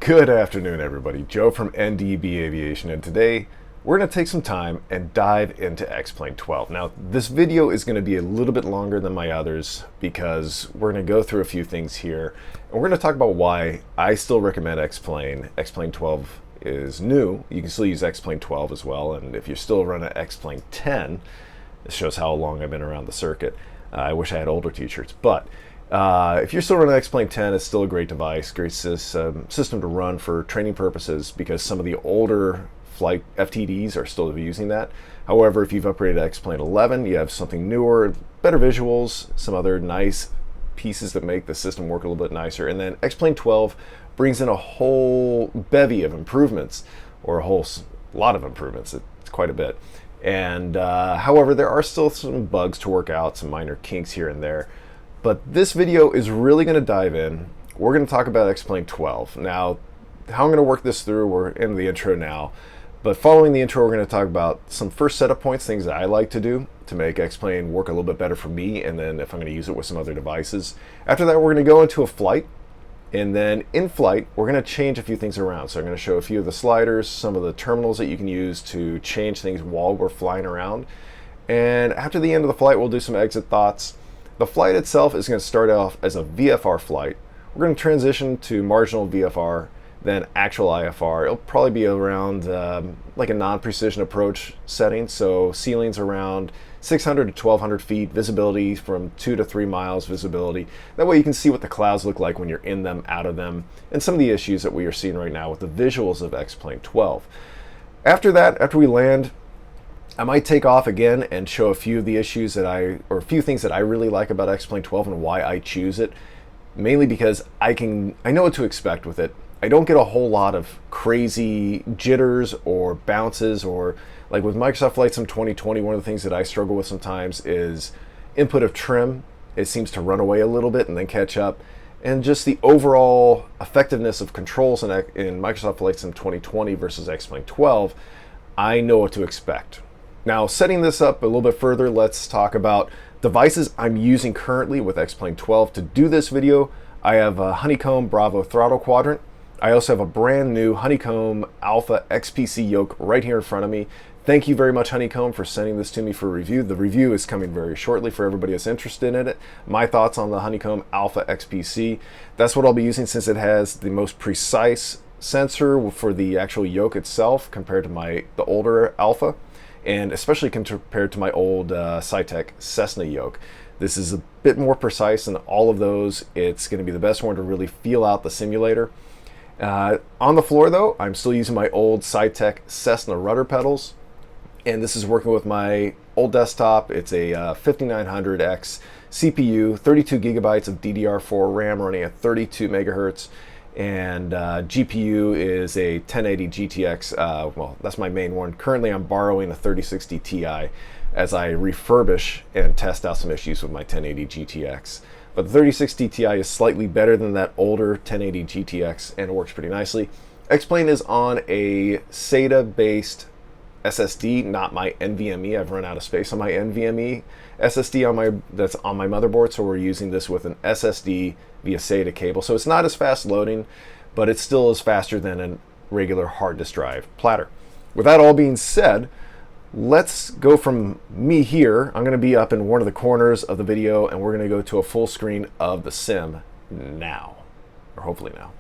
Good afternoon, everybody. Joe from NDB Aviation, and today we're going to take some time and dive into X-Plane 12. Now, this video is going to be a little bit longer than my others because we're going to go through a few things here, and we're going to talk about why I still recommend X-Plane. X-Plane 12 is new. You can still use X-Plane 12 as well, and if you're still running X-Plane 10, this shows how long I've been around the circuit. I wish I had older t-shirts, but if you're still running X-Plane 10, it's still a great device, great system to run for training purposes because some of the older flight FTDs are still using that. However, if you've upgraded to X-Plane 11, you have something newer, better visuals, some other nice pieces that make the system work a little bit nicer. And then X-Plane 12 brings in a whole bevy of improvements, or a whole lot of improvements. It's quite a bit. And however, there are still some bugs to work out, some minor kinks here and there. But this video is really going to dive in. We're going to talk about X-Plane 12. Now, how I'm going to work this through, we're in the intro now. But following the intro, we're going to talk about some first setup points, things that I like to do to make X-Plane work a little bit better for me, and then if I'm going to use it with some other devices. After that, we're going to go into a flight. And then in flight, we're going to change a few things around. So I'm going to show a few of the sliders, some of the terminals that you can use to change things while we're flying around. And after the end of the flight, we'll do some exit thoughts. The flight itself is going to start off as a VFR flight. We're going to transition to marginal VFR, then actual IFR. It'll probably be around like a non-precision approach setting. So ceilings around 600 to 1200 feet, visibility from 2 to 3 miles visibility. That way you can see what the clouds look like when you're in them, out of them, and some of the issues that we are seeing right now with the visuals of X-Plane 12. After that, after we land, I might take off again and show a few of the issues that a few things that I really like about X-Plane 12 and why I choose it. Mainly because I know what to expect with it. I don't get a whole lot of crazy jitters or bounces, or like with Microsoft Flight Sim 2020, one of the things that I struggle with sometimes is input of trim. It seems to run away a little bit and then catch up. And just the overall effectiveness of controls in Microsoft Flight Sim 2020 versus X-Plane 12, I know what to expect. Now, setting this up a little bit further, let's talk about devices I'm using currently with X-Plane 12. To do this video, I have a Honeycomb Bravo throttle quadrant. I also have a brand new Honeycomb Alpha XPC yoke right here in front of me. Thank you very much, Honeycomb, for sending this to me for review. The review is coming very shortly for everybody that's interested in it. My thoughts on the Honeycomb Alpha XPC. That's what I'll be using since it has the most precise sensor for the actual yoke itself compared to the older Alpha, and especially compared to my old Cytec Cessna yoke. This is a bit more precise than all of those. It's going to be the best one to really feel out the simulator. On the floor, though, I'm still using my old Cytec Cessna rudder pedals, and this is working with my old desktop. It's a 5900X CPU, 32 gigabytes of DDR4 RAM running at 32 megahertz, and GPU is a 1080 GTX. Well, that's my main one. Currently, I'm borrowing a 3060 Ti as I refurbish and test out some issues with my 1080 GTX. But the 3060 Ti is slightly better than that older 1080 GTX, and it works pretty nicely. X-Plane is on a SATA-based SSD, not my NVMe. I've run out of space on my NVMe SSD that's on my motherboard, so we're using this with an SSD via SATA cable. So it's not as fast loading, but it still is faster than a regular hard disk drive platter. With that all being said, let's go from me here. I'm going to be up in one of the corners of the video, and we're going to go to a full screen of the sim now, or hopefully now.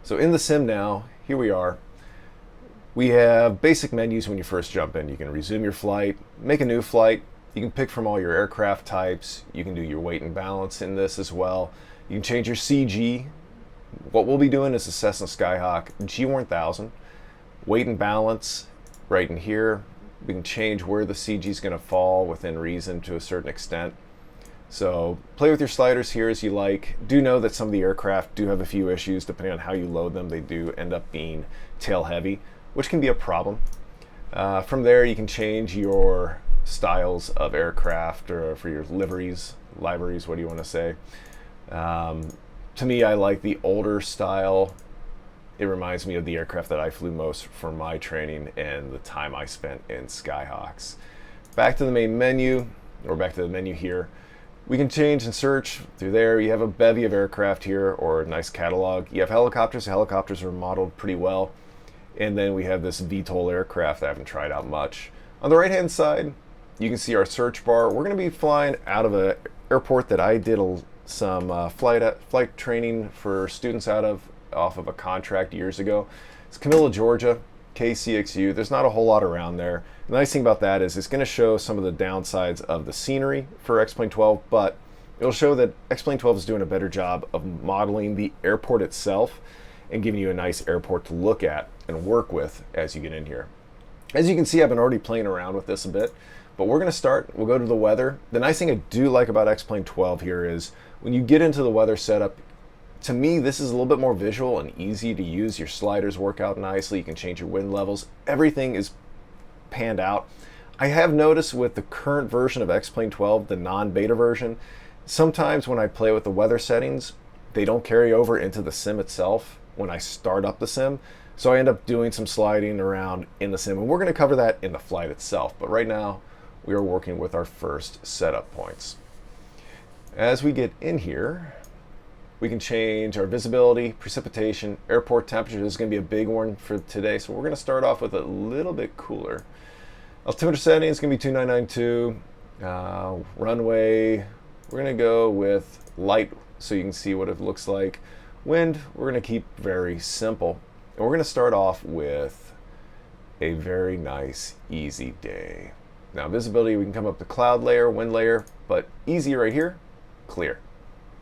So in the sim now, here we are. We have basic menus when you first jump in. You can resume your flight, make a new flight. You can pick from all your aircraft types. You can do your weight and balance in this as well. You can change your CG. What we'll be doing is a Cessna Skyhawk G1000. Weight and balance right in here. We can change where the CG is going to fall within reason to a certain extent. So play with your sliders here as you like. Do know that some of the aircraft do have a few issues depending on how you load them. They do end up being tail heavy, which can be a problem. From there, you can change your styles of aircraft, or for your liveries, what do you want to say? To me, I like the older style. It reminds me of the aircraft that I flew most for my training and the time I spent in Skyhawks. Back to the main menu, or back to the menu here. We can change and search through there. You have a bevy of aircraft here, or a nice catalog. You have helicopters. Helicopters are modeled pretty well. And then we have this VTOL aircraft that I haven't tried out much. On the right-hand side, you can see our search bar. We're going to be flying out of an airport that I did some flight training for students off of a contract years ago. It's Camilla, Georgia, KCXU. There's not a whole lot around there. The nice thing about that is it's going to show some of the downsides of the scenery for X-Plane 12, but it'll show that X-Plane 12 is doing a better job of modeling the airport itself and giving you a nice airport to look at and work with as you get in here. As you can see, I've been already playing around with this a bit, but we're going to start. We'll go to the weather. The nice thing I do like about X-Plane 12 here is when you get into the weather setup, to me, this is a little bit more visual and easy to use. Your sliders work out nicely. You can change your wind levels. Everything is panned out. I have noticed with the current version of X-Plane 12, the non-beta version, sometimes when I play with the weather settings, they don't carry over into the sim itself when I start up the sim. So I end up doing some sliding around in the sim, and we're going to cover that in the flight itself. But right now, we are working with our first setup points. As we get in here, we can change our visibility, precipitation, airport temperature. This is going to be a big one for today, so we're going to start off with a little bit cooler. Altimeter setting is going to be 2992. Runway, we're going to go with light so you can see what it looks like. Wind, we're going to keep very simple. And we're going to start off with a very nice, easy day. Now, visibility, we can come up to cloud layer, wind layer, but easy right here, clear.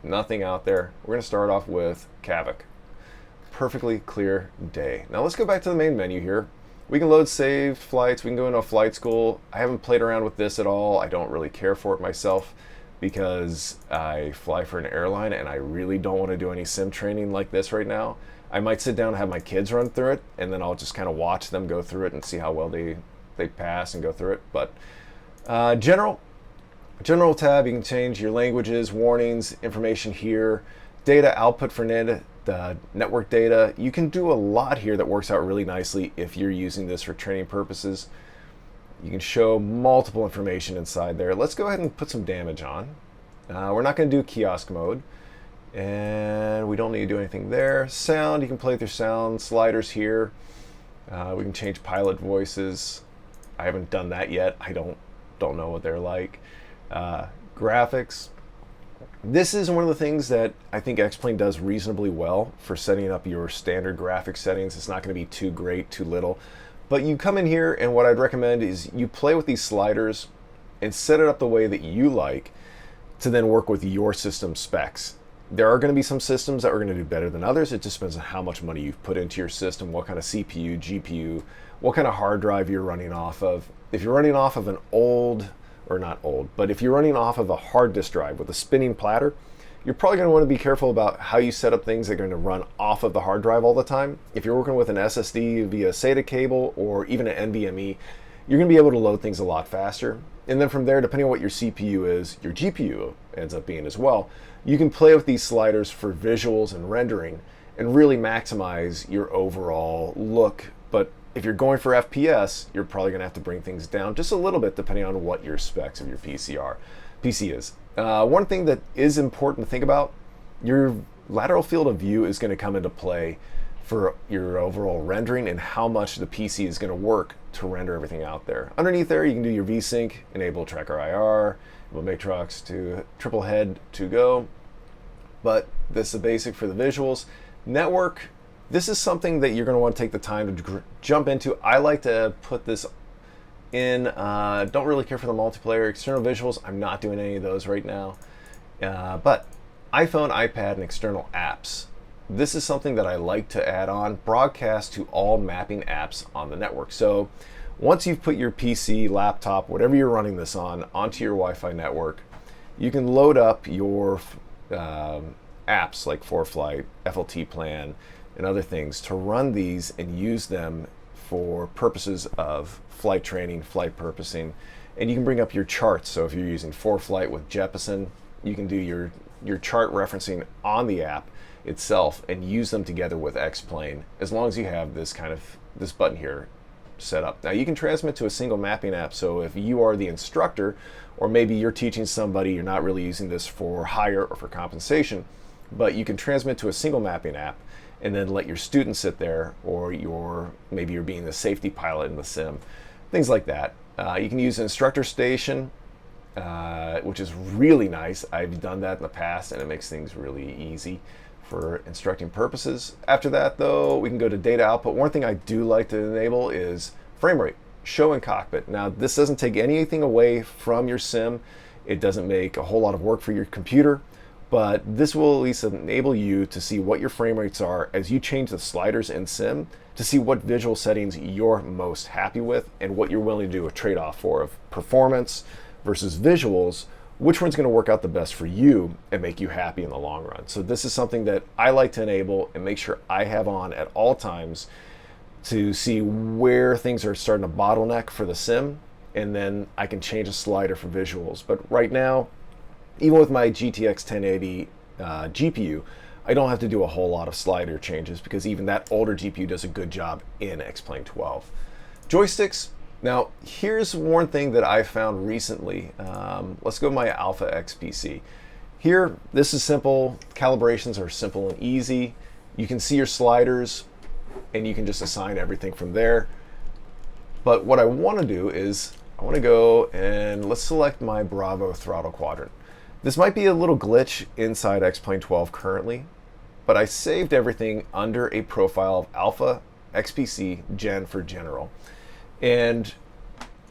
Nothing out there. We're going to start off with Kavik. Perfectly clear day. Now, let's go back to the main menu here. We can load saved flights. We can go into a flight school. I haven't played around with this at all. I don't really care for it myself because I fly for an airline and I really don't want to do any sim training like this right now. I might sit down and have my kids run through it, and then I'll just kind of watch them go through it and see how well they pass and go through it. But general tab, you can change your languages, warnings, information here, data output for the network data. You can do a lot here that works out really nicely if you're using this for training purposes. You can show multiple information inside there. Let's go ahead and put some damage on. We're not going to do kiosk mode. And we don't need to do anything there. Sound, you can play with your sound sliders here. We can change pilot voices. I haven't done that yet. I don't know what they're like. Graphics. This is one of the things that I think X-Plane does reasonably well for setting up your standard graphics settings. It's not going to be too great, too little. But you come in here, and what I'd recommend is you play with these sliders and set it up the way that you like to then work with your system specs. There are going to be some systems that are going to do better than others. It just depends on how much money you've put into your system, what kind of CPU, GPU, what kind of hard drive you're running off of. If you're running off of an if you're running off of a hard disk drive with a spinning platter, you're probably going to want to be careful about how you set up things that are going to run off of the hard drive all the time. If you're working with an SSD via SATA cable or even an NVMe, you're going to be able to load things a lot faster. And then from there, depending on what your CPU is, your GPU ends up being as well. You can play with these sliders for visuals and rendering and really maximize your overall look. But if you're going for FPS, you're probably going to have to bring things down just a little bit depending on what your specs of your PC is. One thing that is important to think about, your lateral field of view is going to come into play for your overall rendering and how much the PC is going to work to render everything out there. Underneath there, you can do your VSync, enable tracker IR, enable Matrox to triple head to go. But this is the basic for the visuals. Network, this is something that you're going to want to take the time to jump into. I like to put this in, don't really care for the multiplayer. External visuals, I'm not doing any of those right now. But iPhone, iPad, and external apps. This is something that I like to add on, broadcast to all mapping apps on the network. So once you've put your PC, laptop, whatever you're running this on, onto your Wi-Fi network, you can load up your apps like ForeFlight, FLT Plan, and other things to run these and use them for purposes of flight training, flight purposing. And you can bring up your charts. So if you're using ForeFlight with Jeppesen, you can do your chart referencing on the app itself and use them together with X-Plane, as long as you have this button here, setup. Now you can transmit to a single mapping app, so if you are the instructor, or maybe you're teaching somebody, you're not really using this for hire or for compensation, but you can transmit to a single mapping app and then let your students sit there, or maybe you're being the safety pilot in the sim, things like that. You can use Instructor Station, which is really nice. I've done that in the past and it makes things really easy for instructing purposes. After that though, we can go to data output. One thing I do like to enable is frame rate, show in cockpit. Now this doesn't take anything away from your sim. It doesn't make a whole lot of work for your computer, but this will at least enable you to see what your frame rates are as you change the sliders in sim to see what visual settings you're most happy with and what you're willing to do a trade-off for of performance versus visuals, which one's going to work out the best for you and make you happy in the long run. So this is something that I like to enable and make sure I have on at all times to see where things are starting to bottleneck for the sim, and then I can change a slider for visuals. But right now, even with my GTX 1080 GPU, I don't have to do a whole lot of slider changes because even that older GPU does a good job in X-Plane 12. Joysticks. Now, here's one thing that I found recently. Let's go to my Alpha X PC. Here, this is simple. Calibrations are simple and easy. You can see your sliders and you can just assign everything from there. But what I want to do is I want to go and let's select my Bravo throttle quadrant. This might be a little glitch inside X-Plane 12 currently, but I saved everything under a profile of Alpha XPC Gen for General. And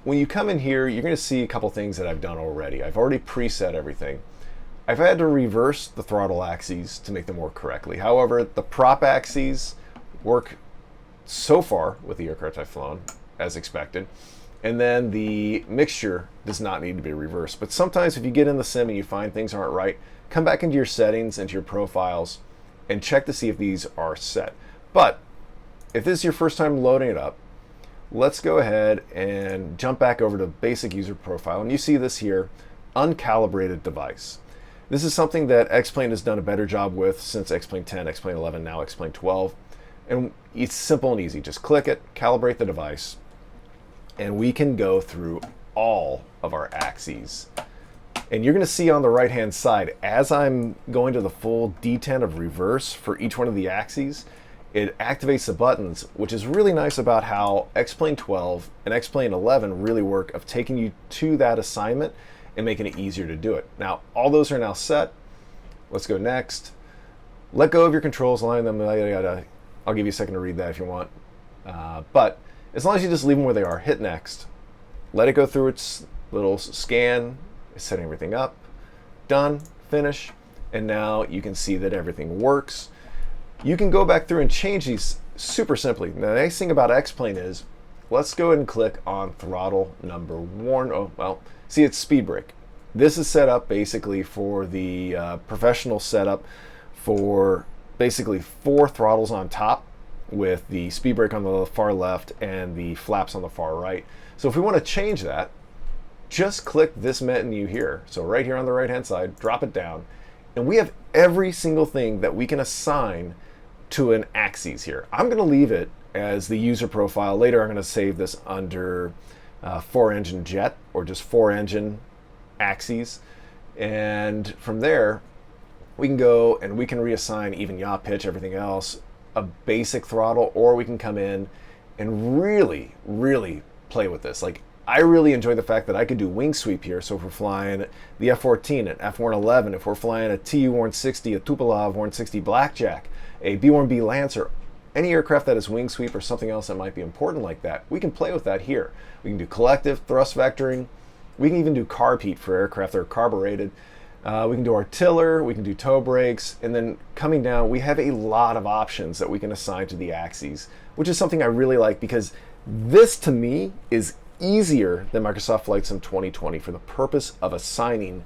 when you come in here, you're going to see a couple things that I've done already. I've already preset everything. I've had to reverse the throttle axes to make them work correctly. However, the prop axes work so far with the aircraft I've flown as expected. And then the mixture does not need to be reversed. But sometimes if you get in the sim and you find things aren't right, come back into your settings, into your profiles, and check to see if these are set. But if this is your first time loading it up, let's go ahead and jump back over to basic user profile. And you see this here, uncalibrated device. This is something that X-Plane has done a better job with since X-Plane 10, X-Plane 11, now X-Plane 12. And it's simple and easy. Just click it, calibrate the device, and we can go through all of our axes. And you're going to see on the right hand side, as I'm going to the full D10 of reverse for each one of the axes, it activates the buttons, which is really nice about how X-Plane 12 and X-Plane 11 really work of taking you to that assignment and making it easier to do it. Now, all those are now set. Let's go next. Let go of your controls, align them, yada, yada. I'll give you a second to read that if you want. But as long as you just leave them where they are, hit next. Let it go through its little scan, it's setting everything up. Done, finish, and now you can see that everything works. You can go back through and change these super simply. Now, the nice thing about X-Plane is, let's go ahead and click on throttle number 1. Oh, well, see, it's speed brake. This is set up basically for the professional setup for basically 4 throttles on top, with the speed brake on the far left and the flaps on the far right. So if we want to change that, just click this menu here. So right here on the right hand side, drop it down, and we have every single thing that we can assign to an axis here. I'm going to leave it as the user profile. Later I'm going to save this under 4-engine jet, or just 4-engine axes, and from there we can go and we can reassign even yaw pitch, everything else, a basic throttle, or we can come in and really play with this. Like, I really enjoy the fact that I could do wing sweep here. So if we're flying the F-14, an F-111, if we're flying a Tu-160, a Tupolev 160 Blackjack, a B-1B Lancer, any aircraft that is wing sweep or something else that might be important like that, we can play with that here. We can do collective thrust vectoring. We can even do carb heat for aircraft that are carbureted. We can do artiller, we can do toe brakes, and then coming down, we have a lot of options that we can assign to the axes, which is something I really like because this, to me, is easier than Microsoft Flight Sim 2020 for the purpose of assigning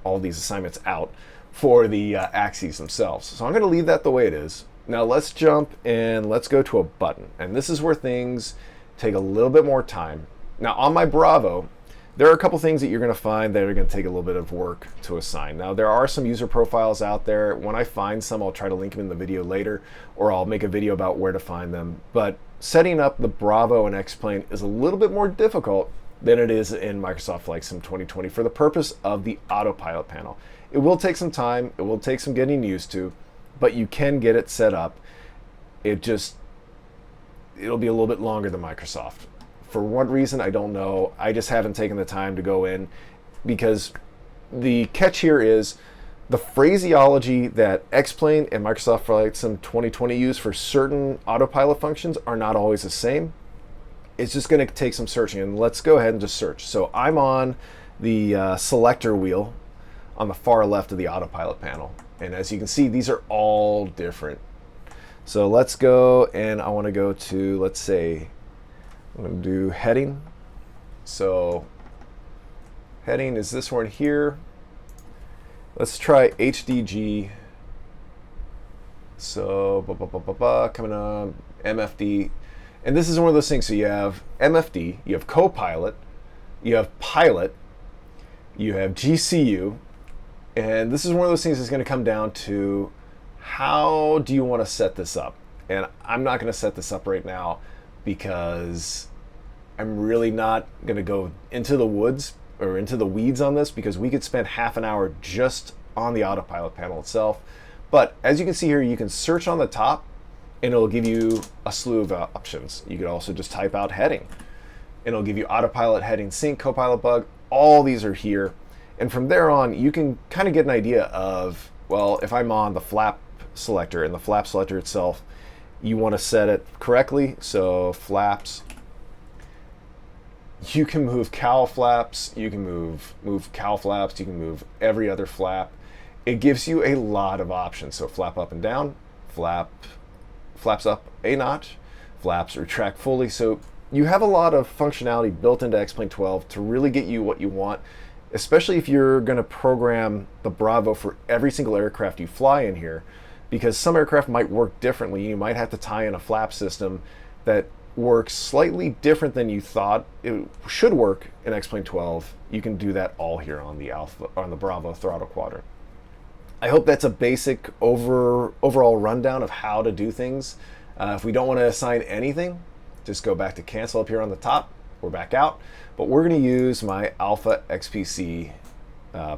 all these assignments out for the axes themselves. So I'm going to leave that the way it is. Now let's jump and let's go to a button. And this is where things take a little bit more time. Now on my Bravo, there are a couple things that you're going to find that are going to take a little bit of work to assign. Now, there are some user profiles out there. When I find some, I'll try to link them in the video later, or I'll make a video about where to find them. But setting up the Bravo and X-Plane is a little bit more difficult than it is in Microsoft Flight Sim 2020 for the purpose of the autopilot panel. It will take some time, it will take some getting used to, but you can get it set up. It'll be a little bit longer than Microsoft. For what reason, I don't know. I just haven't taken the time to go in, because the catch here is the phraseology that X-Plane and Microsoft Flight Sim 2020 use for certain autopilot functions are not always the same. It's just going to take some searching, and let's go ahead and just search. So I'm on the selector wheel on the far left of the autopilot panel, and as you can see, these are all different. So let's go, and I want to go to, let's say, I'm going to do heading. So heading is this one here. Let's try HDG. So coming on MFD. And this is one of those things. So you have MFD, you have Copilot, you have Pilot, you have GCU. And this is one of those things that's going to come down to how do you want to set this up? And I'm not going to set this up right now, because I'm really not going to go into the woods or into the weeds on this, because we could spend half an hour just on the autopilot panel itself. But as you can see here, you can search on the top and it'll give you a slew of options. You could also just type out heading and it'll give you autopilot, heading, sync, copilot bug. All these are here. And from there on, you can kind of get an idea of, well, if I'm on the flap selector, and the flap selector itself, you want to set it correctly. So flaps, you can move cowl flaps, you can move cowl flaps, you can move every other flap. It gives you a lot of options. So flap up and down, flaps up a notch, flaps retract fully. So you have a lot of functionality built into X-Plane 12 to really get you what you want, especially if you're going to program the Bravo for every single aircraft you fly in here, because some aircraft might work differently. You might have to tie in a flap system that works slightly different than you thought it should work in X-Plane 12. You can do that all here on the Bravo throttle quadrant. I hope that's a basic overall rundown of how to do things. If we don't want to assign anything, just go back to cancel up here on the top. We're back out, but we're going to use my Alpha XPC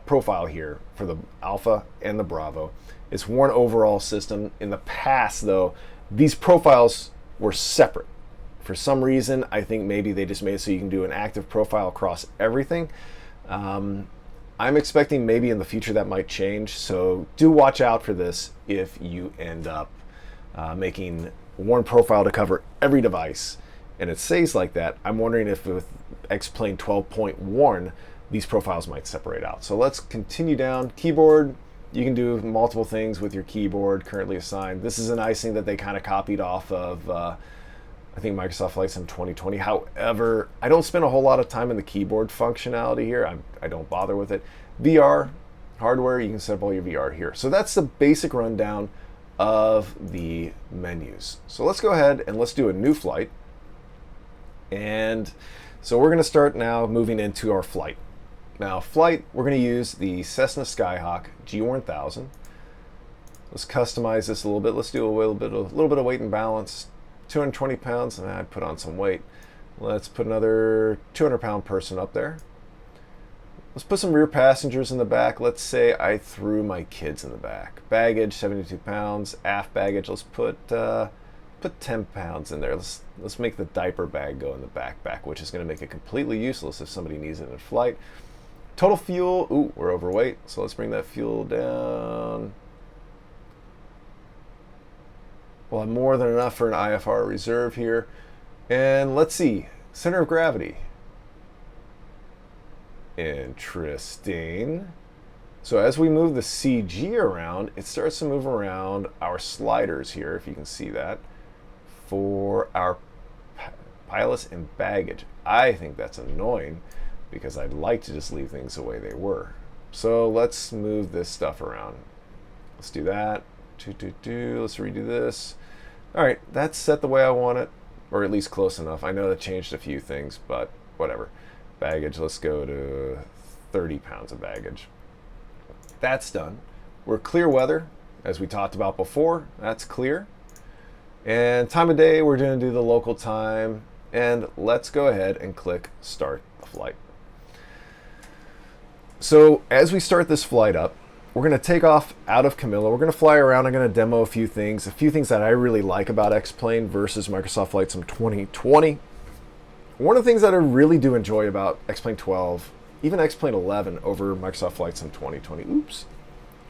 profile here for the Alpha and the Bravo. It's one overall system. In the past, though, these profiles were separate. For some reason, I think maybe they just made it so you can do an active profile across everything. I'm expecting maybe in the future that might change, so do watch out for this if you end up making one profile to cover every device and it stays like that. I'm wondering if with X-Plane 12.1 these profiles might separate out. So let's continue down. Keyboard, you can do multiple things with your keyboard currently assigned. This is a nice thing that they kind of copied off of I think Microsoft Flight Sim 2020. However, I don't spend a whole lot of time in the keyboard functionality here. I don't bother with it. VR, hardware, you can set up all your VR here. So that's the basic rundown of the menus. So let's go ahead and let's do a new flight. And so we're going to start now moving into our flight. Now flight, we're going to use the Cessna Skyhawk G1000. Let's customize this a little bit. Let's do a little bit of weight and balance. 220 pounds, and I'd put on some weight. Let's put another 200-pound person up there. Let's put some rear passengers in the back. Let's say I threw my kids in the back. Baggage, 72 pounds. Aft baggage, let's put 10 pounds in there. Let's make the diaper bag go in the backpack, which is going to make it completely useless if somebody needs it in flight. Total fuel, ooh, we're overweight, so let's bring that fuel down. We'll have more than enough for an IFR reserve here. And let's see, center of gravity. Interesting. So as we move the CG around, it starts to move around our sliders here, if you can see that, for our pilots and baggage. I think that's annoying because I'd like to just leave things the way they were. So let's move this stuff around. Let's do that. Let's redo this. All right, that's set the way I want it, or at least close enough. I know that changed a few things, but whatever. baggage, let's go to 30 pounds of baggage. That's done. We're clear weather, as we talked about before. That's clear. And time of day, we're going to do the local time. And let's go ahead and click start the flight. So as we start this flight up, we're going to take off out of Camilla. We're going to fly around. I'm going to demo a few things that I really like about X-Plane versus Microsoft Flight Sim 2020. One of the things that I really do enjoy about X-Plane 12, even X-Plane 11 over Microsoft Flight Sim 2020. Oops,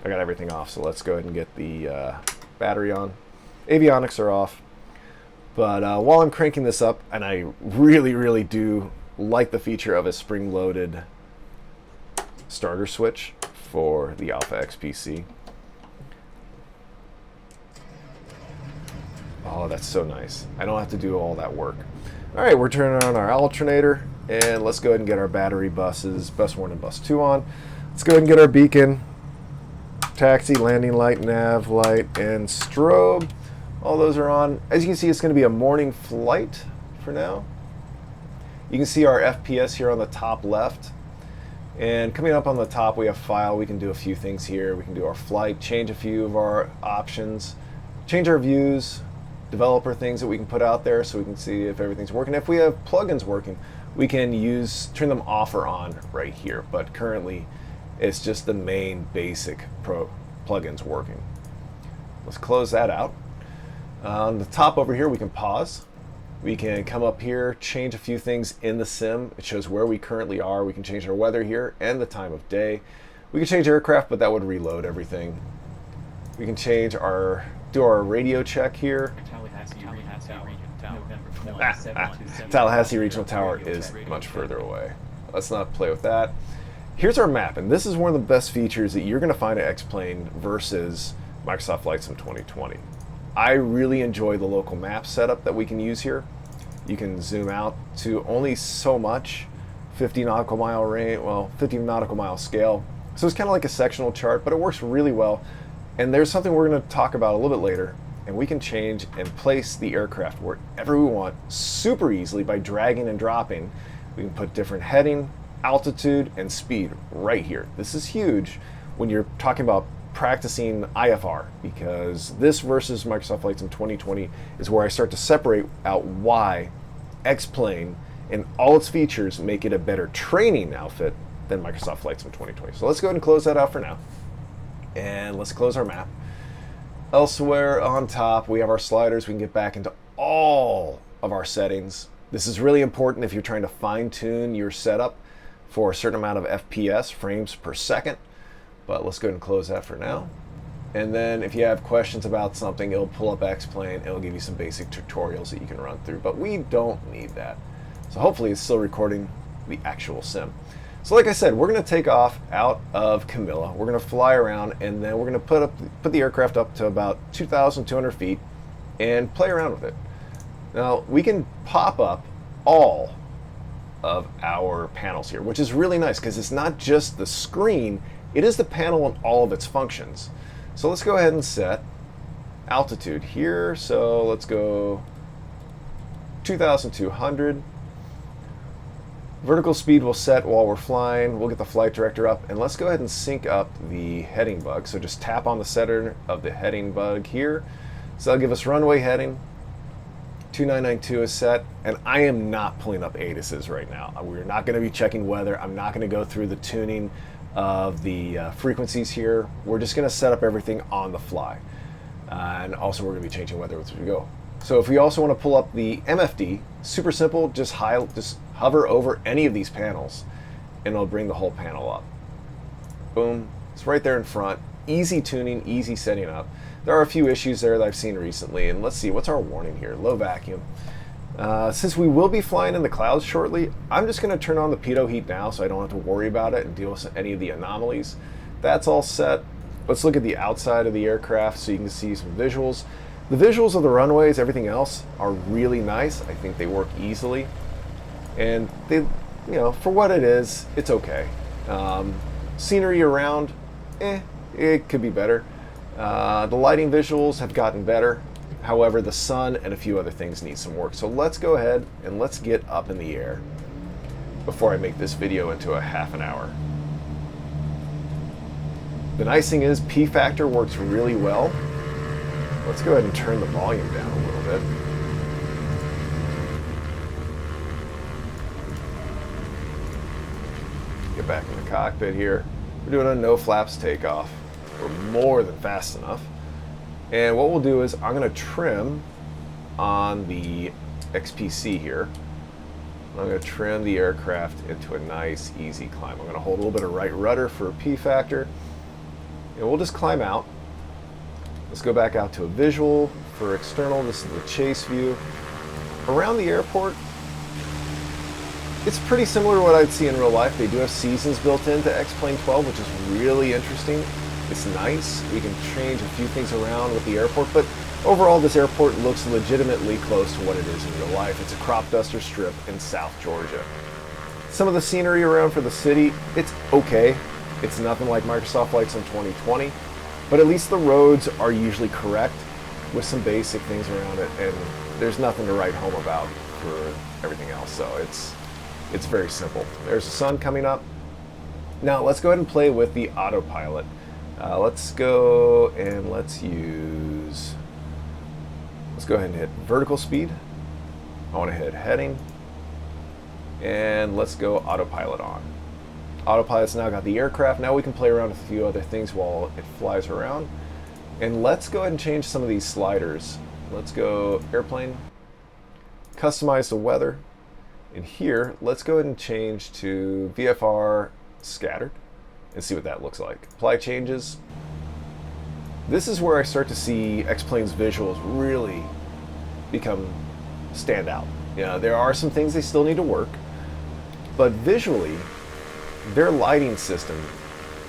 I got everything off, so let's go ahead and get the battery on. Avionics are off. But while I'm cranking this up, and I really, really do like the feature of a spring-loaded starter switch for the Alpha X PC. Oh, that's so nice. I don't have to do all that work. All right, we're turning on our alternator, and let's go ahead and get our battery buses, bus 1 and bus 2 on. Let's go ahead and get our beacon, taxi, landing light, nav light, and strobe. All those are on. As you can see, it's going to be a morning flight for now. You can see our FPS here on the top left. And coming up on the top, we have file. We can do a few things here. We can do our flight, change a few of our options, change our views, developer things that we can put out there so we can see if everything's working. If we have plugins working, we can turn them off or on right here. But currently, it's just the main basic plugins working. Let's close that out. On the top over here, we can pause. We can come up here, change a few things in the sim. It shows where we currently are. We can change our weather here and the time of day. We can change aircraft, but that would reload everything. We can do our radio check here. Tallahassee Regional Tower is much further away. Let's not play with that. Here's our map, and this is one of the best features that you're going to find at X-Plane versus Microsoft Flight Sim 2020. I really enjoy the local map setup that we can use here. You can zoom out to only so much, 50 nautical mile range, 50 nautical mile scale. So it's kind of like a sectional chart, but it works really well. And there's something we're going to talk about a little bit later, and we can change and place the aircraft wherever we want super easily by dragging and dropping. We can put different heading, altitude, and speed right here. This is huge when you're talking about practicing IFR, because this versus Microsoft Flight Sim 2020 is where I start to separate out why X-Plane and all its features make it a better training outfit than Microsoft Flight Sim 2020. So let's go ahead and close that out for now. And let's close our map. Elsewhere on top, we have our sliders. We can get back into all of our settings. This is really important if you're trying to fine-tune your setup for a certain amount of FPS, frames per second. But let's go ahead and close that for now. And then if you have questions about something, it'll pull up X-Plane. It'll give you some basic tutorials that you can run through. But we don't need that. So hopefully it's still recording the actual sim. So like I said, we're going to take off out of Camilla. We're going to fly around, and then we're going to put the aircraft up to about 2,200 feet and play around with it. Now, we can pop up all of our panels here, which is really nice because it's not just the screen, it is the panel and all of its functions. So let's go ahead and set altitude here. So let's go 2,200. Vertical speed will set while we're flying. We'll get the flight director up, and let's go ahead and sync up the heading bug. So just tap on the center of the heading bug here. So that'll give us runway heading. 2992 is set, and I am not pulling up ATISes right now. We're not going to be checking weather. I'm not going to go through the tuning of the frequencies here. We're just going to set up everything on the fly. And also we're going to be changing weather as we go. So if we also want to pull up the MFD, super simple, just hover over any of these panels and it'll bring the whole panel up. Boom, it's right there in front. Easy tuning, easy setting up. There are a few issues there that I've seen recently, and let's see, what's our warning here? Low vacuum. Since we will be flying in the clouds shortly, I'm just going to turn on the pitot heat now so I don't have to worry about it and deal with any of the anomalies. That's all set. Let's look at the outside of the aircraft so you can see some visuals. The visuals of the runways, everything else, are really nice. I think they work easily. And they, you know, for what it is, it's okay. Scenery around, it could be better. The lighting visuals have gotten better. However, the sun and a few other things need some work. So let's go ahead and let's get up in the air. before I make this video into a half an hour. The nice thing is P factor works really well. Let's go ahead and turn the volume down a little bit. Get back in the cockpit here. We're doing a no flaps takeoff. We're more than fast enough. And what we'll do is I'm going to trim on the XPC here. I'm going to trim the aircraft into a nice easy climb. I'm going to hold a little bit of right rudder for a P factor. And we'll just climb out. Let's go back out to a visual for external. This is the chase view. Around the airport, it's pretty similar to what I'd see in real life. They do have seasons built into X-Plane 12, which is really interesting. It's nice. We can change a few things around with the airport, but overall this airport looks legitimately close to what it is in real life. It's a crop duster strip in South Georgia. Some of the scenery around for the city, it's okay. It's nothing like Microsoft Flight Sim 2020, but at least the roads are usually correct with some basic things around it, and there's nothing to write home about for everything else, so it's very simple. There's the sun coming up. Now let's go ahead and play with the autopilot. Let's go and let's go ahead and hit vertical speed. I want to hit heading, and let's go autopilot on. Autopilot's now got the aircraft. Now we can play around with a few other things while it flies around. And let's go ahead and change some of these sliders. Let's go airplane, customize the weather. And here, let's go ahead and change to VFR scattered and see what that looks like. Apply changes. This is where I start to see X-Plane's visuals really stand out. You know, there are some things they still need to work, but visually, their lighting system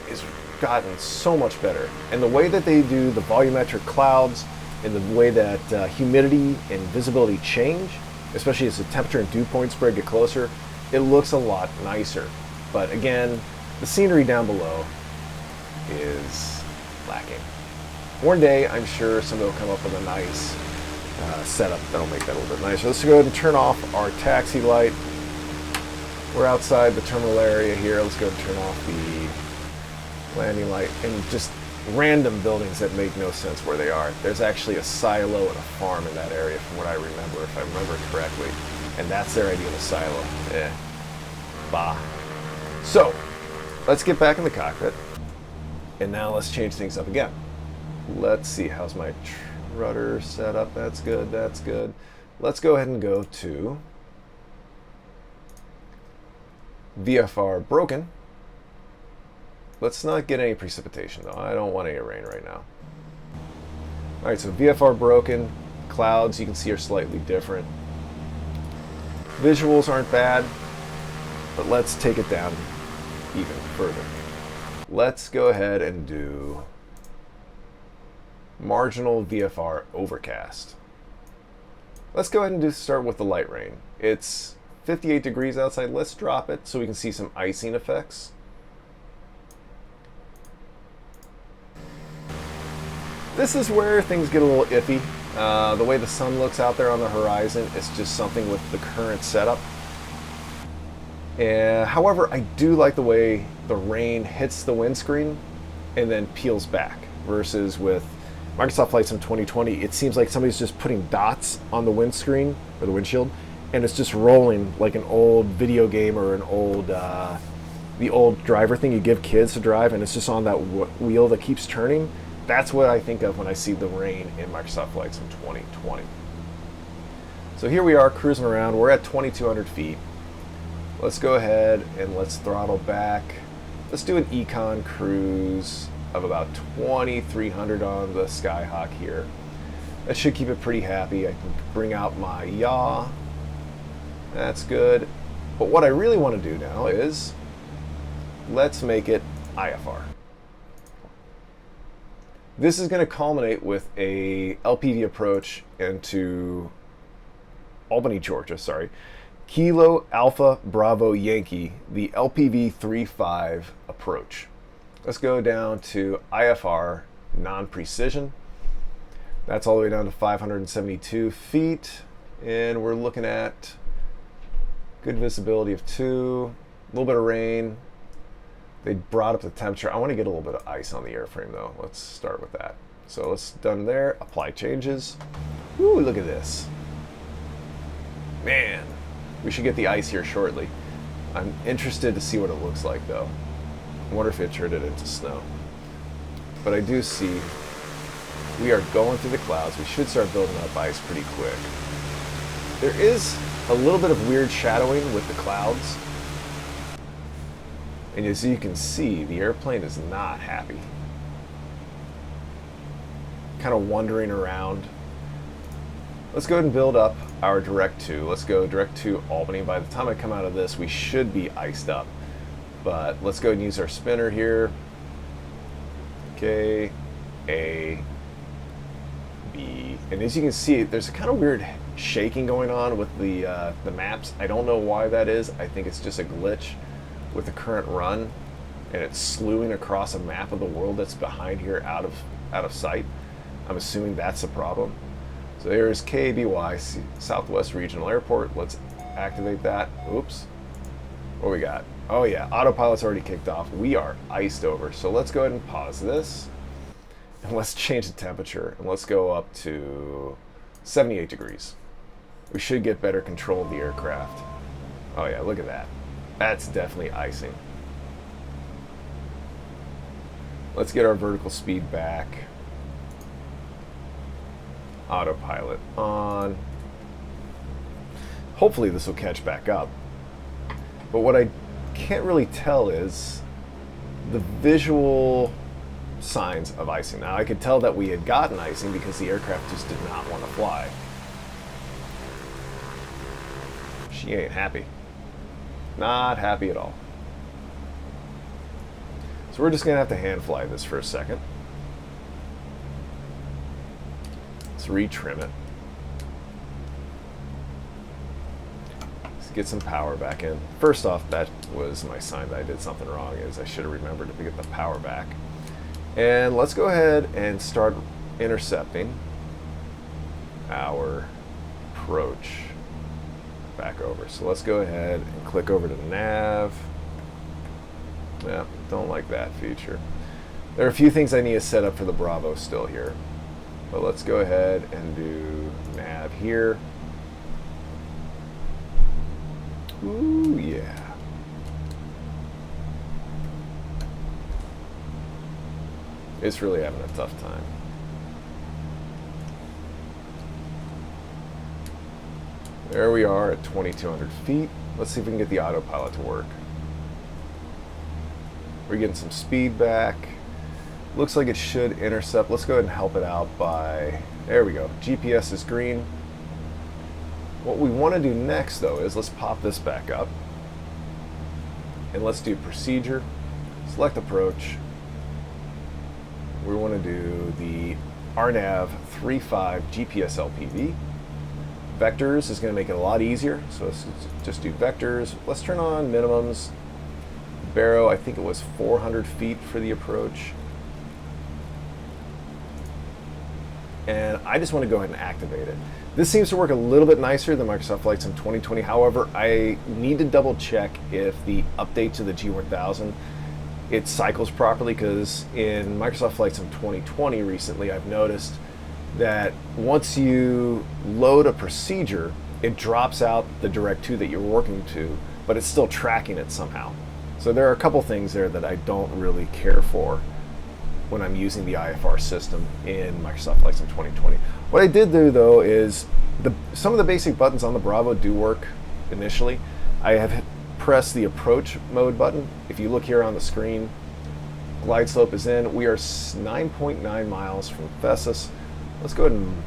has gotten so much better. And the way that they do the volumetric clouds and the way that humidity and visibility change, especially as the temperature and dew point spread get closer, it looks a lot nicer. But again, the scenery down below is lacking. One day, I'm sure somebody will come up with a nice setup that'll make that a little bit nicer. Let's go ahead and turn off our taxi light. We're outside the terminal area here. Let's go ahead and turn off the landing light, and just random buildings that make no sense where they are. There's actually a silo and a farm in that area from what I remember, if I remember correctly. And that's their idea of a silo. Bah. So, let's get back in the cockpit. And now let's change things up again. Let's see, how's my rudder set up? That's good, that's good. Let's go ahead and go to VFR broken. Let's not get any precipitation though. I don't want any rain right now. Alright, so VFR broken. Clouds you can see are slightly different. Visuals aren't bad, but let's take it down even further. Let's go ahead and do marginal VFR overcast. Let's go ahead and start with the light rain. It's 58 degrees outside. Let's drop it so we can see some icing effects. This is where things get a little iffy. The way the sun looks out there on the horizon is just something with the current setup. However, I do like the way the rain hits the windscreen and then peels back, versus with Microsoft Flight Sim 2020, it seems like somebody's just putting dots on the windscreen or the windshield, and it's just rolling like an old video game or an old the old driver thing you give kids to drive, and it's just on that wheel that keeps turning. That's what I think of when I see the rain in Microsoft Flight Sim 2020. So here we are cruising around. We're at 2,200 feet. Let's go ahead and let's throttle back. Let's do an econ cruise of about 2,300 on the Skyhawk here. That should keep it pretty happy. I can bring out my yaw. That's good. But what I really want to do now is let's make it IFR. This is going to culminate with a LPV approach into Albany, Georgia, Kilo Alpha Bravo Yankee, the LPV 3.5 approach. Let's go down to IFR non-precision. That's all the way down to 572 feet. And we're looking at Good visibility of 2, a little bit of rain. They brought up the temperature. I want to get a little bit of ice on the airframe though. Let's start with that. So let's done there, apply changes. Ooh, look at this. Man, we should get the ice here shortly. I'm interested to see what it looks like though. I wonder if it turned it into snow. But I do see we are going through the clouds. We should start building up ice pretty quick. There is a little bit of weird shadowing with the clouds. And as you can see, the airplane is not happy. Kind of wandering around. Let's go ahead and build up our direct to. Let's go direct to Albany. By the time I come out of this, we should be iced up. But let's go ahead and use our spinner here. Okay, A, B. And as you can see, there's a kind of weird shaking going on with the maps. I don't know why that is. I think it's just a glitch with the current run, and it's slewing across a map of the world that's behind here out of sight. I'm assuming that's the problem. So there's KBY, Southwest Regional Airport. Let's activate that. Oops. What we got? Oh yeah, autopilot's already kicked off. We are iced over. So let's go ahead and pause this. And let's change the temperature. And let's go up to 78 degrees. We should get better control of the aircraft. Oh yeah, look at that. That's definitely icing. Let's get our vertical speed back. Autopilot on. Hopefully this will catch back up. But what I can't really tell is the visual signs of icing. Now I could tell that we had gotten icing because the aircraft just did not want to fly. She ain't happy. Not happy at all. So we're just gonna have to hand fly this for a second. Let's retrim it. Let's get some power back in. First off, that was my sign that I did something wrong, is I should have remembered to get the power back. And let's go ahead and start intercepting our approach back over. So let's go ahead and click over to nav. Yeah, don't like that feature. There are a few things I need to set up for the Bravo still here. But let's go ahead and do nav here. Ooh, yeah. It's really having a tough time. There we are at 2,200 feet. Let's see if we can get the autopilot to work. We're getting some speed back. Looks like it should intercept. Let's go ahead and help it out by, there we go. GPS is green. What we want to do next though is let's pop this back up. And let's do procedure. Select approach. We want to do the RNAV 35 GPS LPV. Vectors is going to make it a lot easier. So let's just do vectors. Let's turn on minimums. Barrow, I think it was 400 feet for the approach. And I just want to go ahead and activate it. This seems to work a little bit nicer than Microsoft Flight Sim 2020. However, I need to double check if the update to the G1000 it cycles properly, because in Microsoft Flight Sim 2020 recently, I've noticed that once you load a procedure, it drops out the direct to that you're working to, but it's still tracking it somehow. So there are a couple things there that I don't really care for when I'm using the IFR system in Microsoft Flight Sim 2020. What I did do though is some of the basic buttons on the Bravo do work initially. I have pressed the approach mode button. If you look here on the screen, glide slope is in. We are 9.9 miles from Fessus. Let's go ahead and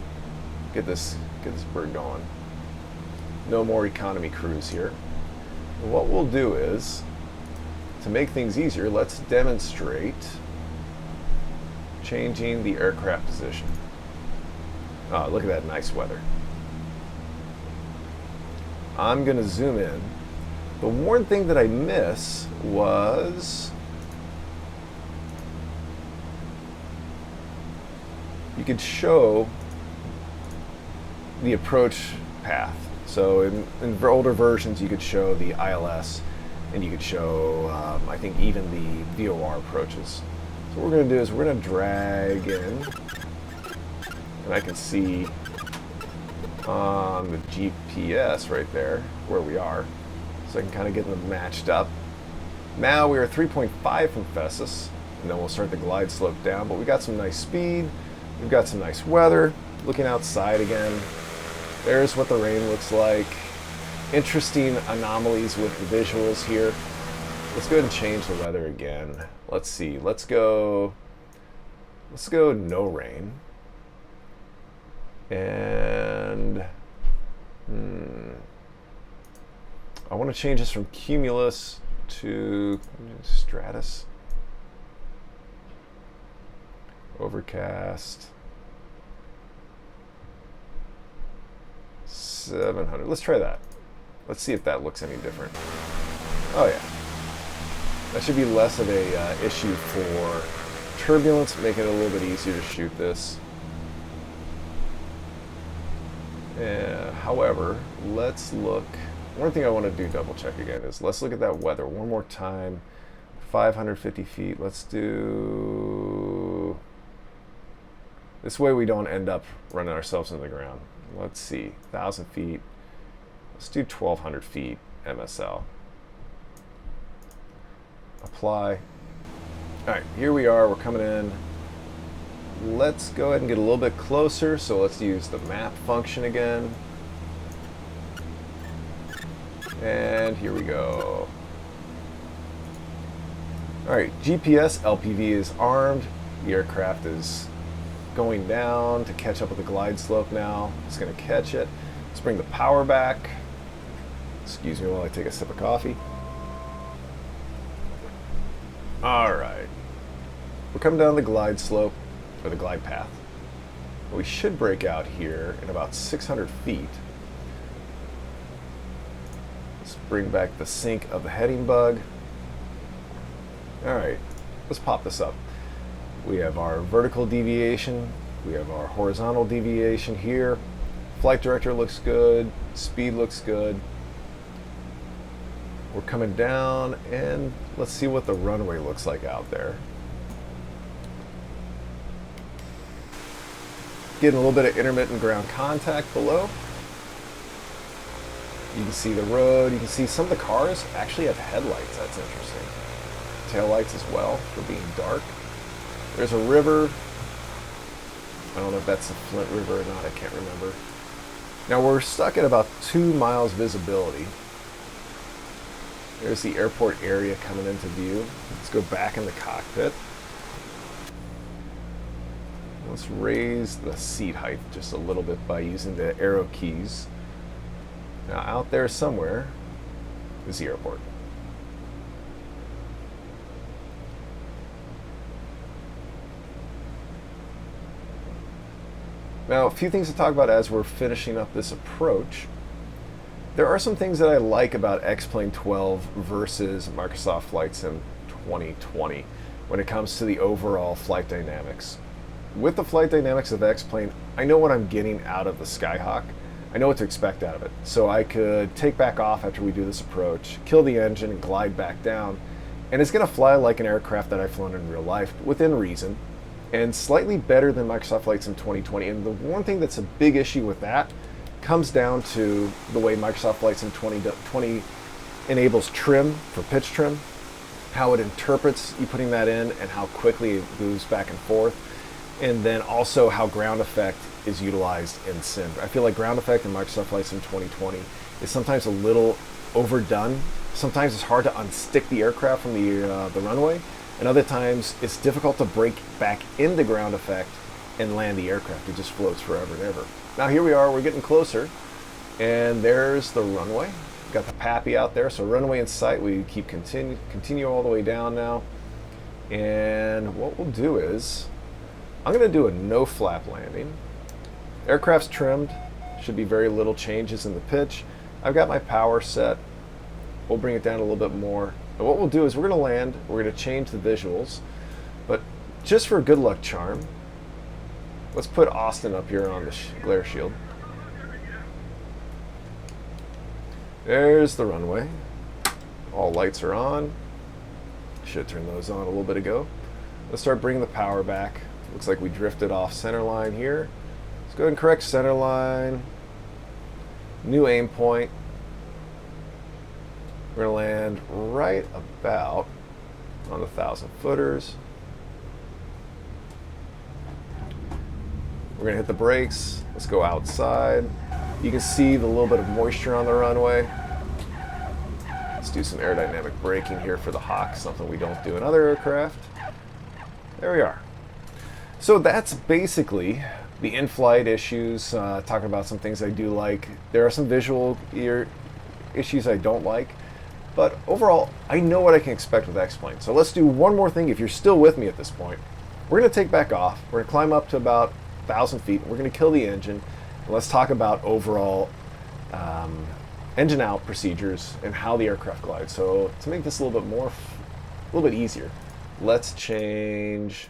get this bird going. No more economy cruise here. And what we'll do is, to make things easier, let's demonstrate changing the aircraft position. Oh, look at that nice weather. I'm going to zoom in. The one thing that I miss was you could show the approach path. So in older versions, you could show the ILS, and you could show, I think, even the VOR approaches. So what we're going to do is we're going to drag in, and I can see on the GPS right there where we are, so I can kind of get them matched up. Now we are 3.5 from Fessus, and then we'll start the glide slope down, but we got some nice speed, we've got some nice weather. Looking outside again, there's what the rain looks like. Interesting anomalies with the visuals here. Let's go ahead and change the weather again. Let's see, let's go no rain. And I want to change this from cumulus to stratus. Overcast. 700. Let's try that. Let's see if that looks any different. Oh yeah. That should be less of a issue for turbulence, make it a little bit easier to shoot this. However, let's look. One thing I want to do double check again is let's look at that weather one more time. 550 feet. Let's do this way we don't end up running ourselves into the ground. Let's see, 1,000 feet. Let's do 1,200 feet MSL. Apply. All right, here we are. We're coming in. Let's go ahead and get a little bit closer. So let's use the map function again. And here we go. All right, GPS LPV is armed. The aircraft is going down to catch up with the glide slope now. It's going to catch it. Let's bring the power back. Excuse me while I take a sip of coffee. All right. We're coming down the glide slope, or the glide path. We should break out here in about 600 feet. Let's bring back the sync of the heading bug. All right, let's pop this up. We have our vertical deviation. We have our horizontal deviation here. Flight director looks good. Speed looks good. We're coming down, and let's see what the runway looks like out there. Getting a little bit of intermittent ground contact below. You can see the road. You can see some of the cars actually have headlights. That's interesting. Tail lights as well for being dark. There's a river. I don't know if that's the Flint River or not. I can't remember. Now we're stuck at about 2 miles visibility. There's the airport area coming into view. Let's go back in the cockpit. Let's raise the seat height just a little bit by using the arrow keys. Now out there somewhere is the airport. Now, a few things to talk about as we're finishing up this approach. There are some things that I like about X-Plane 12 versus Microsoft Flight Sim 2020 when it comes to the overall flight dynamics. With the flight dynamics of X-Plane, I know what I'm getting out of the Skyhawk. I know what to expect out of it. So I could take back off after we do this approach, kill the engine, and glide back down. And it's going to fly like an aircraft that I've flown in real life, within reason, and slightly better than Microsoft Flight Sim 2020. And the one thing that's a big issue with that comes down to the way Microsoft Flight Sim 2020 enables trim for pitch trim, how it interprets you putting that in, and how quickly it moves back and forth, and then also how ground effect is utilized in Sim. I feel like ground effect in Microsoft Flight Sim 2020 is sometimes a little overdone. Sometimes it's hard to unstick the aircraft from the runway, and other times it's difficult to break back into ground effect and land the aircraft. It just floats forever and ever. Now here we are, we're getting closer, and there's the runway. Got the PAPI out there, so runway in sight. We keep continue all the way down now. And what we'll do is, I'm gonna do a no flap landing. Aircraft's trimmed, should be very little changes in the pitch. I've got my power set. We'll bring it down a little bit more. And what we'll do is we're gonna land, we're gonna change the visuals, but just for good luck charm, let's put Austin up here on the glare shield. There's the runway. All lights are on. Should turn those on a little bit ago. Let's start bringing the power back. Looks like we drifted off center line here. Let's go ahead and correct center line. New aim point. We're going to land right about on the 1,000 footers. We're going to hit the brakes. Let's go outside. You can see the little bit of moisture on the runway. Let's do some aerodynamic braking here for the Hawk, something we don't do in other aircraft. There we are. So that's basically the in-flight issues, talking about some things I do like. There are some visual issues I don't like, but overall, I know what I can expect with X-Plane. So let's do one more thing. If you're still with me at this point, we're going to take back off. We're going to climb up to about 1,000 feet. We're going to kill the engine. And let's talk about overall engine out procedures and how the aircraft glides. So to make this a little bit easier, let's change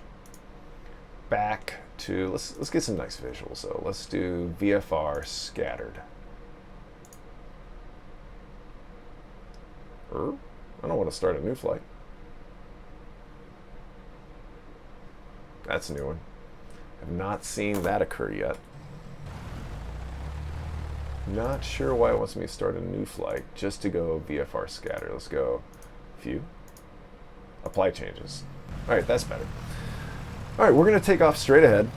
back to, let's get some nice visuals. So let's do VFR scattered. I don't want to start a new flight. That's a new one. I've not seen that occur yet. Not sure why it wants me to start a new flight just to go VFR scatter. Let's go view, apply changes. All right, that's better. All right, we're going to take off straight ahead.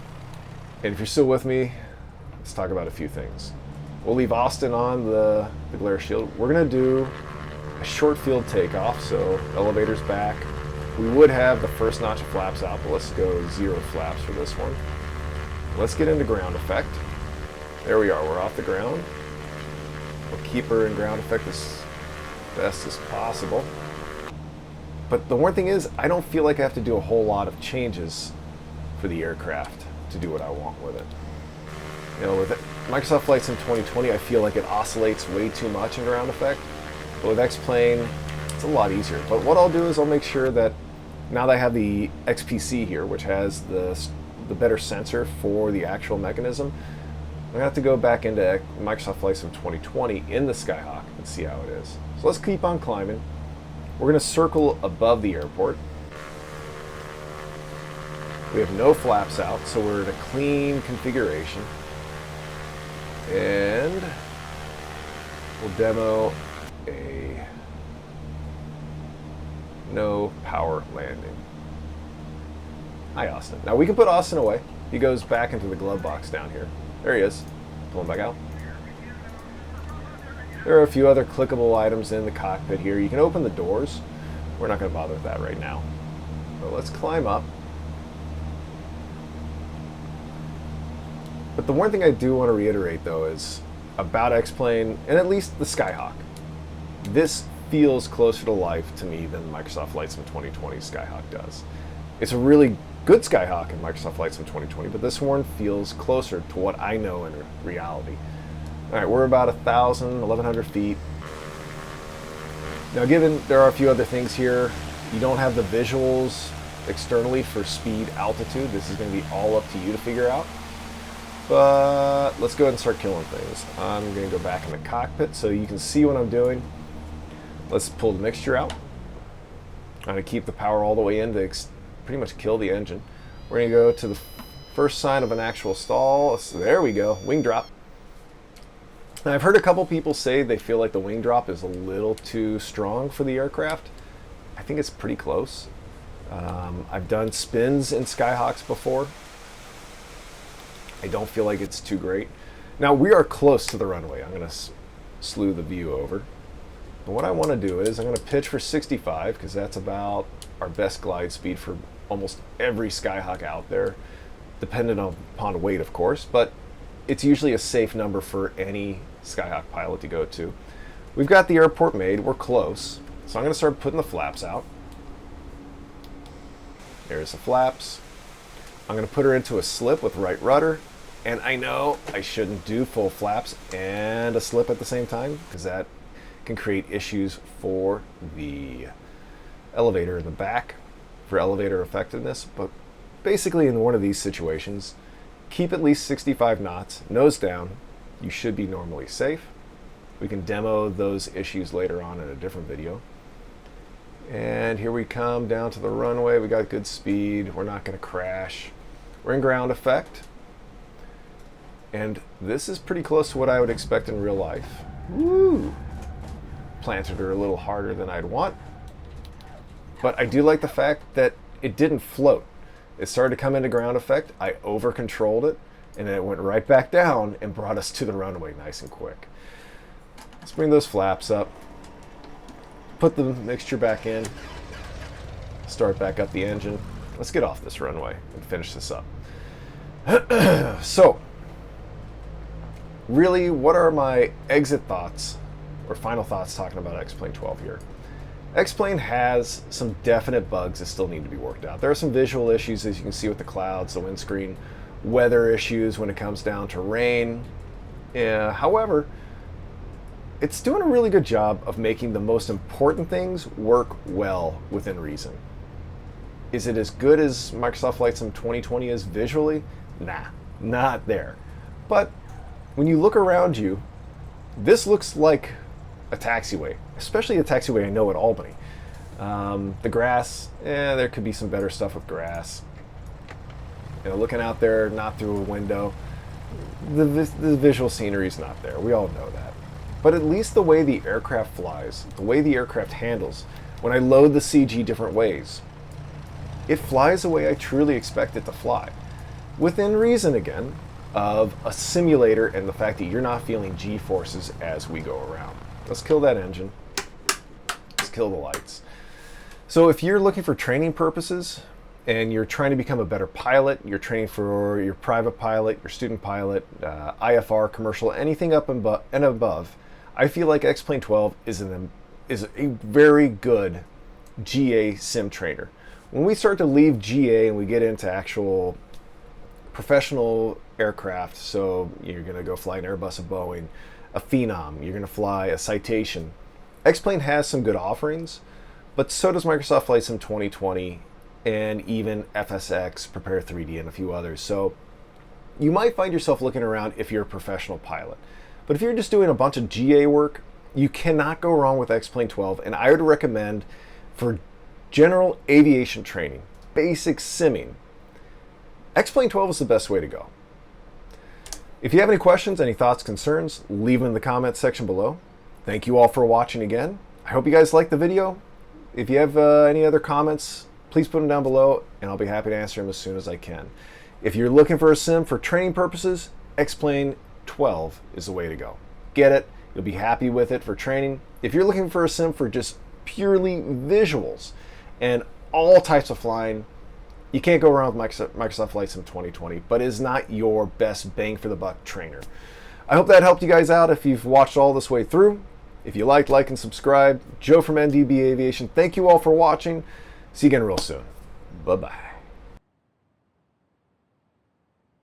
And if you're still with me, let's talk about a few things. We'll leave Austin on the glare shield. We're going to do a short field takeoff, so elevator's back. We would have the first notch of flaps out, but let's go 0 flaps for this one. Let's get into ground effect. There we are, we're off the ground. We'll keep her in ground effect as best as possible. But the one thing is, I don't feel like I have to do a whole lot of changes for the aircraft to do what I want with it. You know, with Microsoft Flight Sim 2020, I feel like it oscillates way too much in ground effect. But with X-Plane, it's a lot easier. But what I'll do is I'll make sure that now that I have the XPC here, which has the better sensor for the actual mechanism, I'm going to have to go back into Microsoft Flight Sim 2020 in the Skyhawk and see how it is. So let's keep on climbing. We're going to circle above the airport. We have no flaps out, so we're in a clean configuration. And we'll demo a no power landing. Hi, Austin. Now we can put Austin away. He goes back into the glove box down here. There he is. Pull him back out. There are a few other clickable items in the cockpit here. You can open the doors. We're not going to bother with that right now. But let's climb up. But the one thing I do want to reiterate, though, is about X-Plane, and at least the Skyhawk. This feels closer to life to me than Microsoft Flight Sim 2020 Skyhawk does. It's a really good Skyhawk in Microsoft Flight Sim 2020, but this one feels closer to what I know in reality. All right, we're about 1,000, 1,100 feet. Now, given there are a few other things here, you don't have the visuals externally for speed, altitude. This is going to be all up to you to figure out. But let's go ahead and start killing things. I'm going to go back in the cockpit so you can see what I'm doing. Let's pull the mixture out. I'm going to keep the power all the way in to pretty much kill the engine. We're going to go to the first sign of an actual stall. So there we go, wing drop. Now, I've heard a couple people say they feel like the wing drop is a little too strong for the aircraft. I think it's pretty close. I've done spins in Skyhawks before. I don't feel like it's too great. Now, we are close to the runway. I'm going to slew the view over. But what I want to do is I'm going to pitch for 65 because that's about our best glide speed for almost every Skyhawk out there, dependent upon weight, of course, but it's usually a safe number for any Skyhawk pilot to go to. We've got the airport made. We're close. So I'm going to start putting the flaps out. There's the flaps. I'm going to put her into a slip with right rudder. And I know I shouldn't do full flaps and a slip at the same time because that can create issues for the elevator in the back for elevator effectiveness. But basically in one of these situations, keep at least 65 knots, nose down. You should be normally safe. We can demo those issues later on in a different video. And here we come down to the runway. We got good speed. We're not going to crash. We're in ground effect. And this is pretty close to what I would expect in real life. Woo! Planted her a little harder than I'd want. But I do like the fact that it didn't float. It started to come into ground effect. I over-controlled it, and then it went right back down and brought us to the runway nice and quick. Let's bring those flaps up. Put the mixture back in. Start back up the engine. Let's get off this runway and finish this up. So, really, what are my exit thoughts or final thoughts talking about X-Plane 12 here? X-Plane has some definite bugs that still need to be worked out. There are some visual issues, as you can see with the clouds, the windscreen, weather issues when it comes down to rain. However, it's doing a really good job of making the most important things work well within reason. Is it as good as Microsoft Flight Sim 2020 is visually? Nah, not there. But when you look around you, this looks like a taxiway, especially a taxiway I know at Albany. The grass, there could be some better stuff with grass. You know, looking out there, not through a window, the visual scenery is not there. We all know that. But at least the way the aircraft flies, the way the aircraft handles, when I load the CG different ways, it flies the way I truly expect it to fly. Within reason, again, of a simulator and the fact that you're not feeling G-forces as we go around. Let's kill that engine. Let's kill the lights. So if you're looking for training purposes and you're trying to become a better pilot, you're training for your private pilot, your student pilot, IFR, commercial, anything up and above, I feel like X-Plane 12 is a very good GA sim trainer. When we start to leave GA and we get into actual professional aircraft, so you're going to go fly an Airbus, a Boeing, a Phenom, you're going to fly a Citation, X-Plane has some good offerings, but so does Microsoft Flight Sim 2020 and even FSX, Prepare 3D, and a few others. So you might find yourself looking around if you're a professional pilot. But if you're just doing a bunch of GA work, you cannot go wrong with X-Plane 12, and I would recommend for general aviation training, basic simming, X-Plane 12 is the best way to go. If you have any questions, any thoughts, concerns, leave them in the comments section below. Thank you all for watching again. I hope you guys liked the video. If you have any other comments, please put them down below, and I'll be happy to answer them as soon as I can. If you're looking for a sim for training purposes, X-Plane 12 is the way to go. Get it. You'll be happy with it for training. If you're looking for a sim for just purely visuals and all types of flying, you can't go wrong with Microsoft Flight Sim 2020, but it is not your best bang for the buck trainer. I hope that helped you guys out if you've watched all this way through. If you liked, like, and subscribe. Joe from NDB Aviation. Thank you all for watching. See you again real soon. Bye-bye.